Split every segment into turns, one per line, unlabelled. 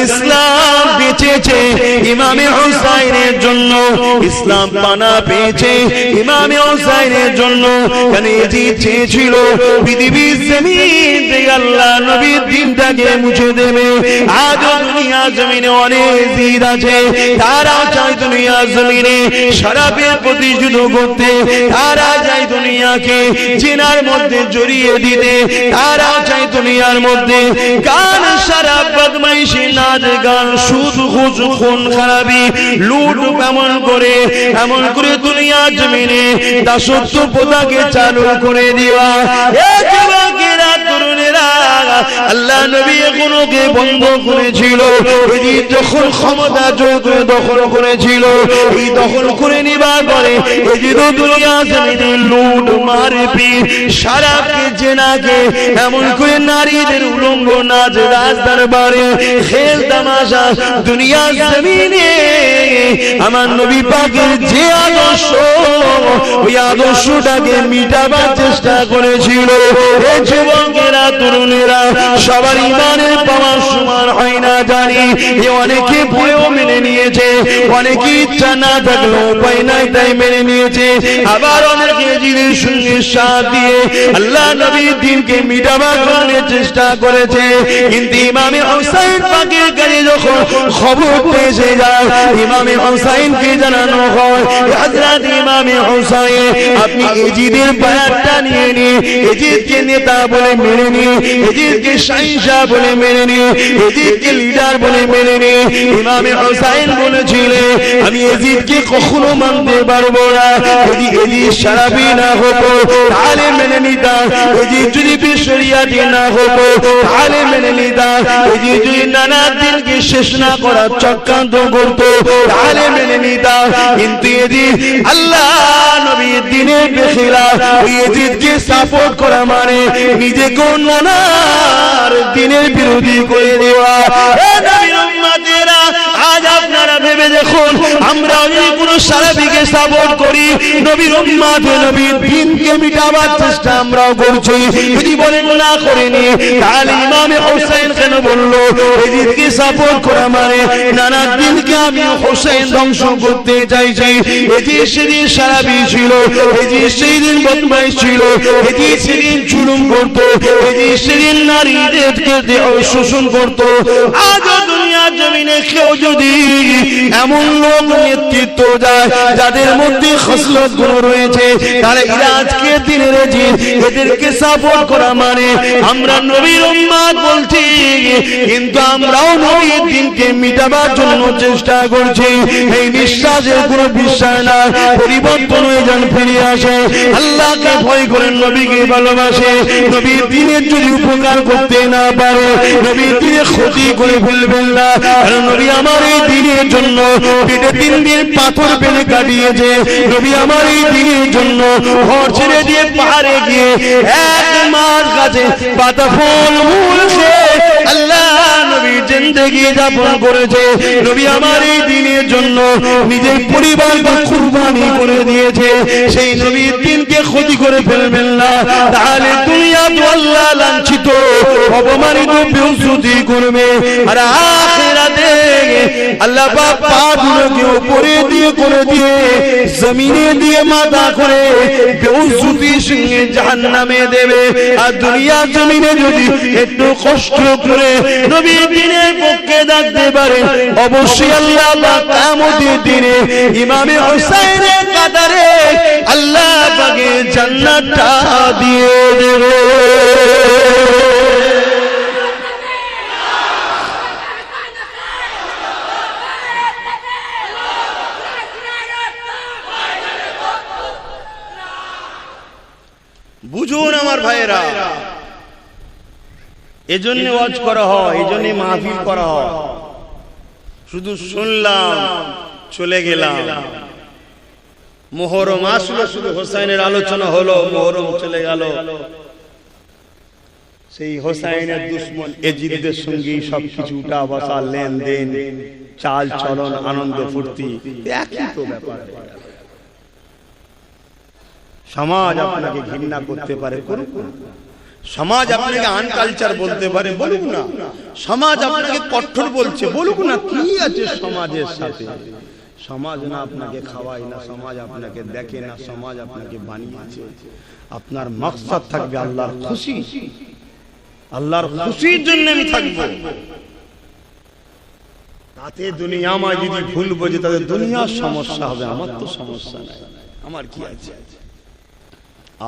ইসলাম বেঁচেছে ইমামে হুসাইনের জন্য, ইসলাম পানা পেয়েছে ইমামে হুসাইনের জন্য। কেন এজিদ চেয়েছিল পৃথিবীর জমিন থেকে আল্লাহ নবীর দিনটাকে মুছে দেবে। আজও দুনিয়া জমিনে অনেক এজিদ আছে, তারা চায় দুনিয়া জমিনে শরাবের প্রতিশোধ করতে, তারা চায় দুনিয়াকে জিনার মধ্যে জড়িয়ে দিতে, তারা চায় দুনিয়ার মধ্যে গান শরাব বদমাইশি নাচ গান সুদ ঘুষ খুন খারাপি লুট এমন করে দুনিয়া জমিনে দাসত্ব প্রথাকে চালু করে দেওয়া। আল্লাহ নবী এগুলোকে বন্ধ করেছিল। যখন ক্ষমতা দখল করেছিল, এই দখল করে নিবার পরে দুনিয়া জমিনে লুট মারপিট শরাবকে জেনাকে এমন করে নারীদের উলঙ্গ নাচ রাস্তার বারে খেল তামাশা দুনিয়া জমিনে আমার নবী পাকের যে আদর্শ, ওই আদর্শটাকে মিটাবার চেষ্টা করেছিল। এই যুবকেরা তরুণেরা সবার ইমানের পাওয়ার সমান হয় না জানি, অনেকে ভুলেও মেনে নিয়েছে, অনেকে ইচ্ছা না থাকলেও উপায় নাই তাই মেনে নিয়েছে, আবার অনেকে জিদের সঙ্গে সাথ দিয়ে আল্লাহ নবীর দিনকে মিটাবার জন্য চেষ্টা করেছে। কিন্তু ইমামে হুসাইন পাকের কাছে যখন খবর পেয়ে যায়, ইমামে হুসাইনকে জানানো হয়, হযরত ইমামে হুসাইন আপনি এজিদের বায়াতটা নিয়ে নিন, এজিদকে নেতা বলে মেনে নিন, এজিদকে শাহিনশাহ বলে মেনে নিন, এজিদকে লিডার বলে মেনে নিন। ইমামে হুসাইন বলেছিলেন আমি এজিদকে কখনো মানতে পারবো না, যদি এজিদ শরাবি না হতো তাহলে মেনে নিতাম, এজিদ যদি বেশরিয়াতি না হতো তাহলে মেনে নিতাম, এজিদ যদি নানা দিনকে শেষ না করার চক্রান্ত করতো তাহলে মেনে নিতাম। কিন্তু এজিদ আল্লাহ নবীর দিনের বেখিলাফ, এজিদকে সাপোর্ট করা মানে নিজেকে নানার দিনের বিরোধী করে দেওয়া। নবীর উম্মতেরা আজ আপনারা ভেবে দেখুন, আমরা যদি কোনো শরাবিকে সাপোর্ট করি, নবীর উম্মত নবীর দিনকে মিটাবার চেষ্টা আমরাও করছি, যদি বলেন না করিনি তাহলে ইমামে হুসাইন কেন বললো এজিদকে সাপোর্ট করা মানে নানা দিনকে আমি হুসাইন ধ্বংস করতে চাইছি। এজিদ সেদিন শরাবি ছিল, এজিদ সেদিন বদমাইশ ছিল, এজিদ সেদিন জুলুম করতো, এজিদ সেদিন নারীদেরকে শোষণ করতো। আজও দুনিয়া জমিনে কেউ যদি এমন লোক নেতৃত্ব যায় যাদের মধ্যে খসলত গুণ রয়েছে, তাহলে এরা আজকে দিনের এজিদ, এদেরকে সাপোর্ট করা মানে আমরা নবীর উম্মত বলছি, কিন্তু আমরাও নবীর দিনকে মিটাবার জন্য চেষ্টা করছি। এই বিশ্বাসের কোনো বিশ্বাস না, পরিবর্তন হয়ে যান, ফিরে আসে, আল্লাহকে ভয় করেন, নবীকে ভালোবাসে, নবীর দিনের যদি উপকার করতে না পারে নবীর দিনে ক্ষতি করে ফেলবেন না। কারণ নবী আমার এই দিনের জন্য পেটে 3 দিন পাথর ফেলে কাটিয়েছে, নবী আমার এই দিনের জন্য ঘর ছেড়ে দিয়ে পাহাড়ে গিয়ে 1 মাস গাছে পাতা ফল মূল খেয়ে আল্লাহ নবীর জিন্দেগি যাপন করেছে। নবী আমার এই দিনের জন্য নিজের পরিবারকে কুরবানি করে দিয়েছে। সেই নবীর দিনকে ক্ষতি করে ফেলবেন না, তাহলে দুনিয়া তো আল্লাহ লাঞ্ছিত অপমানিত বেইজ্জতি করবে, আর আখিরাতে আল্লাহ পাক পাপগুলোকে উপরে দিয়ে করে দিয়ে জমিনে দিয়ে মাথা করে বেইজ্জতির সঙ্গে জাহান্নামে দেবে। আর দুনিয়া জমিনে যদি একটু কষ্ট করে নবীর দিনের পক্ষে থাকতে পারে, অবশ্যই আল্লাহ পাক কিয়ামতের দিনে ইমামে হুসাইনের কাতারে আল্লাহ পাকের জান্নাতটা দিয়ে দেবে। বুঝুন আমার ভাইয়েরা, এজন্য ওয়াজ করা হয়, এজন্য মাহফিল করা হয়। শুধু শুনলাম চলে গেলাম, মুহররম আসলো, শুধু হোসাইনের আলোচনা হলো, মুহররম চলে গেল, সেই হোসাইনের দুশমন এজিদের সঙ্গে সবকিছু উঠা বসা, লেনদেন, চাল চলন, আনন্দ ফুর্তি একই তো ব্যাপার। সমাজ আপনাকে ঘৃণা করতে পারে, করুক,
সমাজ আপনাকে আনকালচার বলতে পারে, বলুক না। সমাজ আপনাকে কঠোর বলছে, বলুক না। কি আছে সমাজের সাথে? সমাজ না আপনাকে খাওয়ায়, না সমাজ আপনাকে দেখে, না সমাজ আপনাকে বানিয়েছে। আপনার মাকসাদ থাকবে আল্লাহর খুশি। আল্লাহর খুশির জন্য আমি থাকবো। তাতে দুনিয়া আমায় যদি ভুল বোঝে তাদের দুনিয়ার সমস্যা হবে, আমার তো সমস্যা নাই, আমার কি আছে?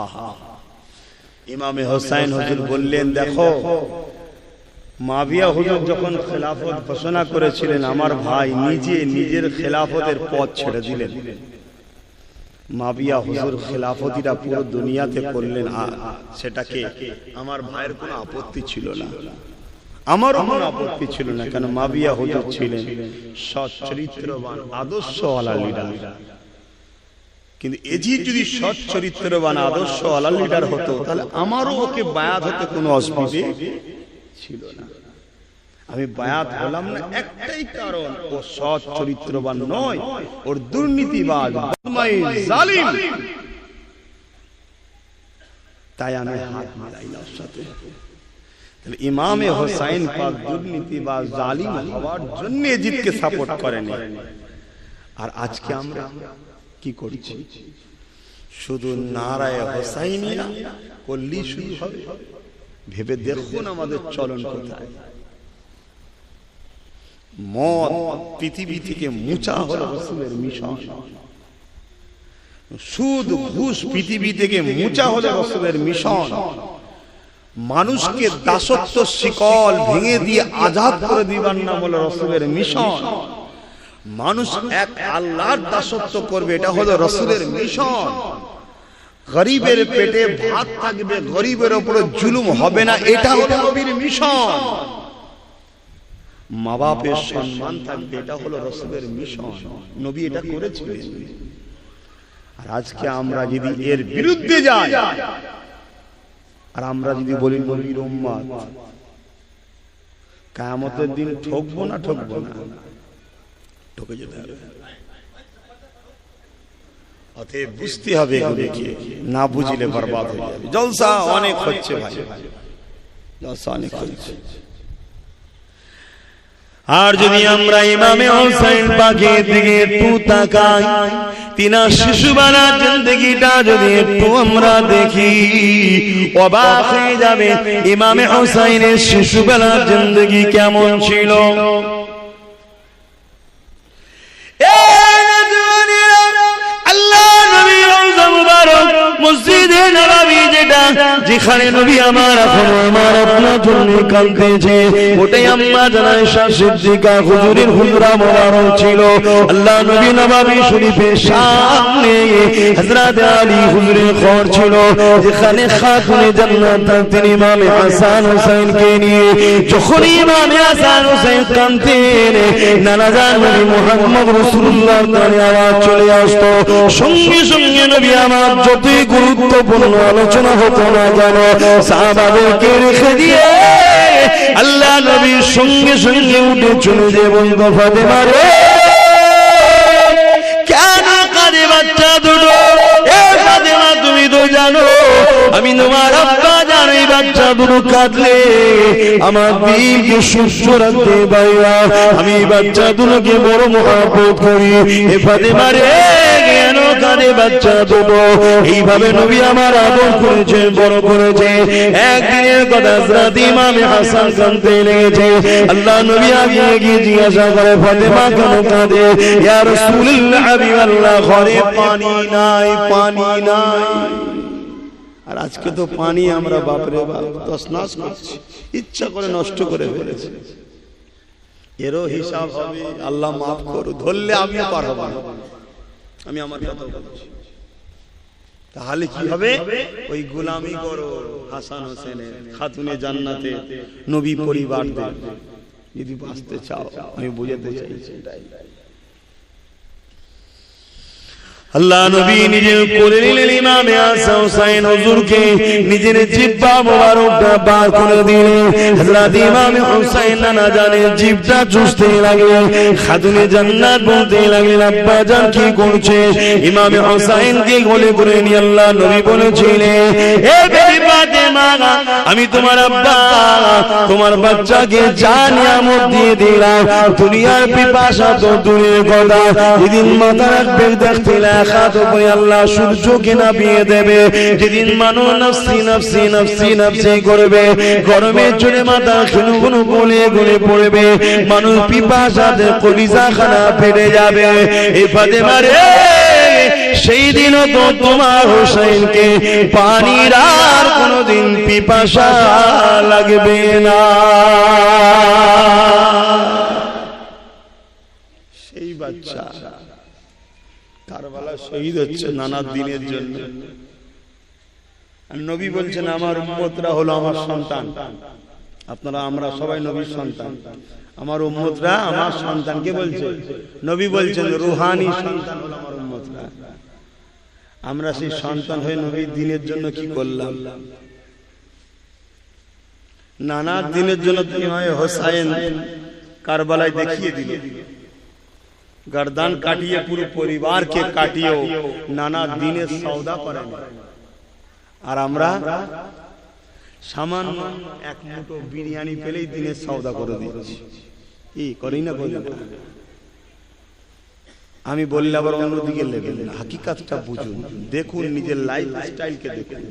আহা, ইমামে হোসেন হুজুর বললেন, দেখো মাবিয়া হুজুর যখন খেলাফত ঘোষণা করেছিলেন, আমার ভাই নিজের খেলাফতের পথ ছেড়ে দিলেন। মাবিয়া হুজুর খেলাফতিটা পুরো দুনিয়াতে করলেন, সেটাকে আমার ভাইয়ের কোনো আপত্তি ছিল না, আমারও কোনো আপত্তি ছিল না। কেন? মাবিয়া হুজুর ছিলেন সৎ চরিত্রবান আদর্শওয়ালা লিডার। কিন্তু এজিদ যদি সৎ চরিত্রবান আদর্শওয়ালা লিডার হতো, তাহলে আমারও ওকে বায়াত হতে কোনো অসুবিধা ছিল না। আমি বায়াত হলাম না একটাই কারণ, ও সৎ চরিত্রবান নয়, ওর দুর্নীতিবাজ, বদমাইশ, জালিম। তাই আমি হাত মিলাই না ওর সাথে। তাহলে ইমামে হোসেন পাক দুর্নীতিবাজ, জালিম হওয়ার জন্য এজিদকে সাপোর্ট করেন। আর আজকে আমরা কি করছি? শুধু নারায়ে হোসাইনিয়া করলি শুরু হবে। ভেবে দেখুন আমাদের চলন কোথায়। মদ পৃথিবী থেকে মুছা হলো রাসূলের মিশন। সুদ ঘুষ পৃথিবী থেকে মুছা হলো রাসূলের মিশন। মানুষকে দাসত্ব শিকল ভেঙে দিয়ে আজাদ করে দিবার নাম হলো রাসূলের মিশন। মানুষ এক আল্লাহর দাসত্ব করবে, এটা হলো রাসূলের মিশন। গরিবের পেটে ভাত থাকবে, গরিবের উপরে জুলুম হবে না, এটা হলো নবীর মিশন। মা বাপের সম্মান থাকবে, এটা হলো রাসূলের মিশন। নবী এটা করেছিলেন। আর আজকে আমরা যদি এর বিরুদ্ধে যাই, আর আমরা যদি বলি নবীর উম্মত, কিয়ামতের দিন ঠকবো না? ঠকবো না? ঠকে যেতে হবে। অতএব বুঝতে হবে এগুলোকে, না বুঝলে বরবাদ হয়ে যাবে। জলসা অনেক হচ্ছে ভাই, জলসা অনেক হচ্ছে।
আর যদি আমরা ইমামে হোসেন পাকের দিকে একটু তাকাই, তিনার শিশুবেলা জিন্দেগিটা যদি একটু আমরা দেখি, অবাক হয়ে যাবে ইমামে হোসেনের শিশুবেলার জিন্দেগি কেমন ছিল। মসজিদে নববী যেটা, যেখানে নবী আমার এখন আমার আপনার জন্য কাঁদতেছে, ওটাই আম্মা জানা আয়েশা সিদ্দিকা হুজুরের হুজরা মোবারক ছিল। আল্লাহ নবী নববী শরীফের সামনে হযরত আলী হুজুরের ঘর ছিল, যেখানে খাতুনে জান্নাত থাকতেন ইমামে হাসান হোসেনকে নিয়ে। যখন ইমামে হাসান হোসেন কাঁদতেন, নানা জান নবী মুহাম্মদ রাসূলুল্লাহ তাআলা আওয়াজ চলে আসতো। সঙ্গে সঙ্গে নবী আমার যতই গুরুত্বপূর্ণ আলোচনা হতো না কেন, সাহাবাদেরকে রেখে দিয়ে আল্লাহ নবীর সঙ্গে সঙ্গে উঠে চলে যে বলতো, ফাতেমা রে কেন কাঁদে বাচ্চা দুটো? এ ফাতেমা, তুমি তো জানো আমি তোমার আব্বা, জানো এই বাচ্চা দুটো কাঁদলে আমার দিলকে সুস্থ রাখতে পারি না। আমি বাচ্চা দুটোকে বড় মহব্বত করি। এ ফাতেমা রে কেন কাঁদে বাচ্চা দুটো? এইভাবে নবী আমার আদর করেছে, বড় করেছে। একদিনের কথা, হযরত ইমামে হাসান কাঁদতে লেগেছে। আল্লাহ নবী আগিয়ে গিয়ে জিজ্ঞাসা করে, ফাতেমা কেন কাঁদে? ইয়া রাসূলুল্লাহ, হাবিবাল্লাহ, ঘরে পানি নাই, পানি নাই। আর আজকে তো পানি আমরা বাপরে বাপ তছনছ করছি, ইচ্ছা করে নষ্ট করে ফেলেছি। এরও হিসাব হবে, আল্লাহ মাফ করো। ধরলে আমিও পার হব না, আমি আমার কথা বলছি। তাহলে কি হবে? ওই গোলামি করো হাসান হোসেনের, খাতুনে জান্নাতে, নবী পরিবারদের যদি বাঁচতে চাও। আমি বুঝাতে চাইছি এটাই। আল্লাহ নবী নিজের কোলে নিলেন ইমামে হাসান হুসাইন হুজুরকে, নিজের জিহ্বা মোবারকটা বার করে দিলেন। হযরত ইমামে হুসাইন নানা জানের জিহ্বা চুষতে লাগলেন। খাতুনে জান্নাত বলতে লাগলেন, আব্বা জান কি করছে? ইমামে হুসাইনকে কোলে করে নিয়ে আল্লাহ নবী বলেছিলেন, হে বেবি ফাতেমা, আমি তোমার আব্বা, তোমার বাচ্চাকে যা নিয়ামত দিয়ে দিলাম, দুনিয়ার পিপাসা তো দূরের কথা, যেদিন মাথা রাখবে দেখতে আল্লাহ সূর্যকে নামিয়ে দেবে, যেদিন মানুষ নফসি নফসি নফসি নফসি করবে, গরমের জন্য মাথা খুনু খুনু গলে গলে পড়বে, মানুষ পিপাসাতে কলিজা খানা ফেটে যাবে। এই ফাতেমা রে, সেই দিনও তো তোমার হোসেনকে পানির আর কোনোদিন পিপাসা লাগবে না।
সেই বাচ্চা কারবালা শহীদ হচ্ছে নানা দিনের জন্য, আর নবী বলছেন আমার উম্মতরা হলো আমার সন্তান। আপনারা আমরা সবাই নবীর সন্তান, আমার উম্মতরা আমার সন্তানকে বলছে, নবী বলছেন রুহানি সন্তান হলো আমার উম্মতরা। আমরা সেই সন্তান হয়ে নবীর দিনের জন্য কি করলাম? নানা দিনের জন্য ইমামে হোসাইন কারবালায় দেখিয়ে দিল, গর্দান কাটিয়ে পুরো পরিবারকে কাটিয়েও নানা দিনের সওদা করেন। আর আমরা সামান্য এক মুঠো বিরিয়ানি পেলেই দিনের সওদা করে দিচ্ছি, কি করি না করি না? আমি বললে আবার অন্যদিকে লেবেন না, হাকিকাতটা বুঝুন, দেখুন, নিজের লাইফ স্টাইলকে দেখুন।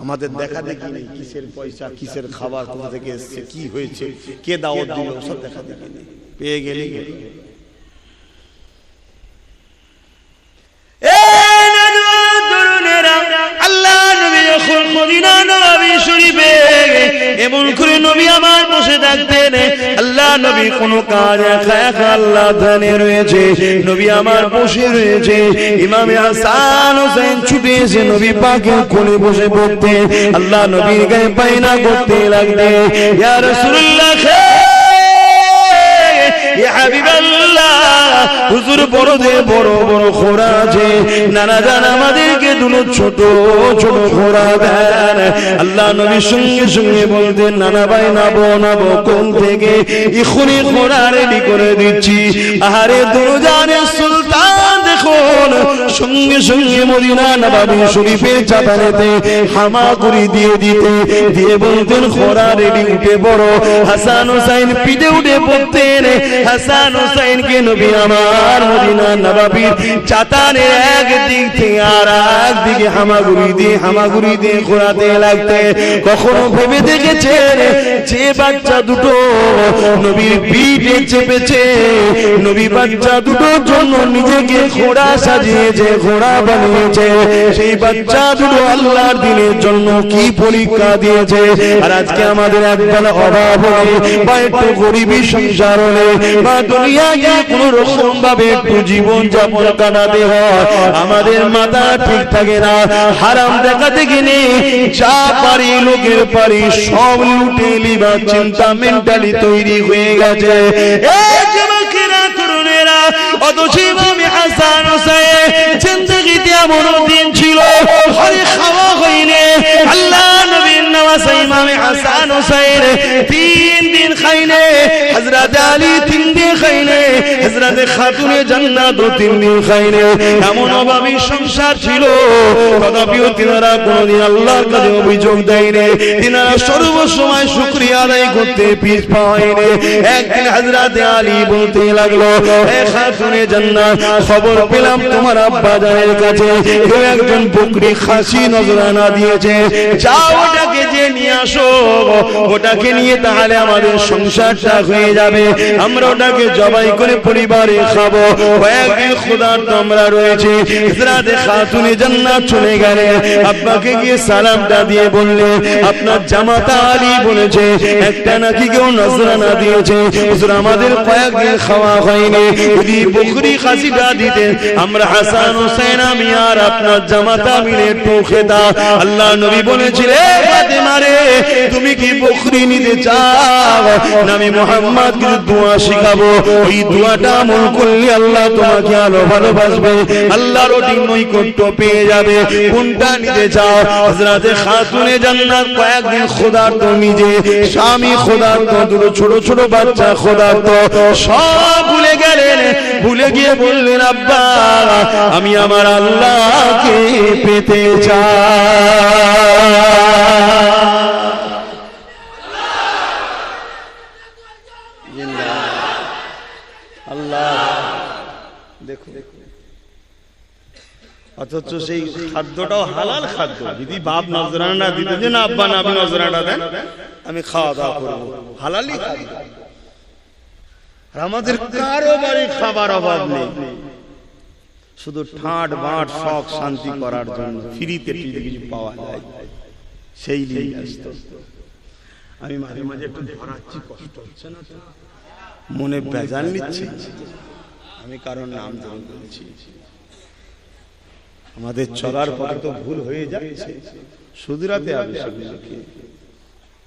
আমাদের দেখা দেখি নেই, কিসের পয়সা, কিসের খাবার, কোথা থেকে এসছে, কি হয়েছে, কে দাওয়াত দিল, সব দেখা দেখি নেই। পেয়ে গেলে এমন করে নবী আমার বসে থাকতেন, আল্লাহ নবী কোন কাজ একা আল্লাহ ধ্যানে রয়েছে, নবী আমার বসে রয়েছে। ইমামে হাসান হোসেন ছুটে এসে নবী পাকের কোলে বসে পড়তে, আল্লাহ নবীর গায়ে পায়না করতে লাগতে, ইয়া রাসূলুল্লাহ, ইয়া হাবিবাল্লাহ, হুজুর বড় বড় বড় খোরা আছে, নানা জান আমাদেরকে দুটো ছোট ছোট খোরা দেন। আল্লাহ নবী সঙ্গে সঙ্গে বলতেন, নানা ভাই নাবো নাবো, কোন থেকে এখনই খোরা রেডি করে দিচ্ছি। আহারে দুরজানের সুলতান দেখুন, সঙ্গে সঙ্গে মদিনা নববী শরীফের চাতানেতে হামাগুড়ি দিয়ে দিয়ে বলতেন, খোরা রেডি, উঠে বড়। হাসান হোসেন পিঠে উঠে পড়তেন, হাসান হোসেনকে নবী আমার মদিনা নববীর চাতানের এক দিক থেকে আর এক দিকে হামাগুড়ি দিয়ে ঘোরাতে লাগতে। কখনো ভেবে দেখেছেন যে বাচ্চা দুটো নবীর পিঠে চেপেছে, নবী বাচ্চা দুটোর জন্য নিজেকে ঘোড়া সাজিয়েছে, ঘোড়া বানিয়েছে, সেই বাচ্চা দুটো আল্লাহর দিনের জন্য কি পরীক্ষা দিয়েছে। আর আজকে আমাদের একবেলা অভাব হলে বা একটু গরিবী সংসার হলে বা দুনিয়াকে কোন রকম ভাবে একটু জীবন যাপন কাটাতে হয়, আমাদের মাথা ঠিক থাকে না, হারাম দেখাতে গেলে যা পারি লোকের পারি সব লুটে লিবার চিন্তা মেন্টালি তৈরি হয়ে গেছে। এই যুবকেরা, তরুণেরা, অথচ ইমামে হাসান হোসেন জিন্দেগিতে এমন দিন ছিল ঘরে খাওয়া হয়নি। আল্লাহ নবীর নওয়াজ ইমামে হাসান হোসেন 3 দিন খাইনে, হযরত আলী 3 দিন খাইনে, হযরত খাতুনে জান্নাত 3 দিন খাইনে। এমন অভাবী সংসার ছিল, তথাপিও তিনারা কোনদিন আল্লাহর কাছে অভিযোগ দেয়নি, তিনারা সর্বসময় শুকরিয়া আদায় করতে পিছ পায়নি। একদিন হযরত আলী বলতে লাগলো, হে খাতুনে জান্নাত, খবর পেলাম তোমার আব্বা জানের কাছে কেউ একজন বকরি খাসি নজরানা দিয়েছে, যাও ওটাকে যে নিয়ে আসো, ওটাকে নিয়ে তাহলে আমাদের সংসারটা হয়ে যাবে, আমরা ওটাকে জবাই করে পরিবারে খাবো। কয়েকদিন খোদার আমরা রয়েছে। হযরত খাতুনে জান্নাত চলে গেলে আব্বাকে গিয়ে সালামটা দিয়ে বললে, আপনার জামাতা আলী বলেছে একটা নাকি কেউ নজরানা দিয়েছে, হুজুর আমাদের কয়েকদিন খাওয়া হয়নি, যদি বকরি খাসিটা দিতেন আমরা হাসান হোসেন আমি আর আপনার জামাতা মিলে একটু খেতাম। আল্লাহ নবী বলেছিলেন, ফাতেমা রে, তুমি কি বকরি নিতে চাও?
আমি মুহাম্মদ কিছু দোয়া শিখাবো, ওই দোয়াটা আমল করলে আল্লাহ তোমাকে আরো ভালোবাসবে, আল্লাহর ওই নৈকট্য পেয়ে যাবে। কোনটা নিতে চাও? হযরতে খাতুনে জান্নাত কয়েকদিন খোদার্ত, নিজে স্বামী খোদার্ত, দুটো ছোট ছোট বাচ্চা খোদার্ত, সব ভুলে গেলেন। ভুলে গিয়ে বললেন, আব্বা আমি আমার আল্লাহকে পেতে চাই।
আল্লাহ দেখো, অথচ সেই খাদ্যটাও হালাল খাদ্য। যদি বাপ নজরানা দিত যে না আব্বা না আপনি নজরানা দেন, আমি খাওয়া দাওয়া করবো, হালালই খাদ্য। আর আমাদের কারো বাড়ি খাবার অভাব নেই, শুধু ঠাট বাট শখ শান্তি করার জন্য ফ্রিতে কিছু পাওয়া যায়, সেই নিয়ে ব্যস্ত। আমি মাঝে মাঝে একটু ধরাচ্ছি, কষ্ট হচ্ছে না? মনে বেজাল নিচ্ছে, আমি কারণ নাম ধরে বলছি। আমাদের চলার পথে তো ভুল হয়ে যাচ্ছে, শুধরাতে হবে সেগুলোকে।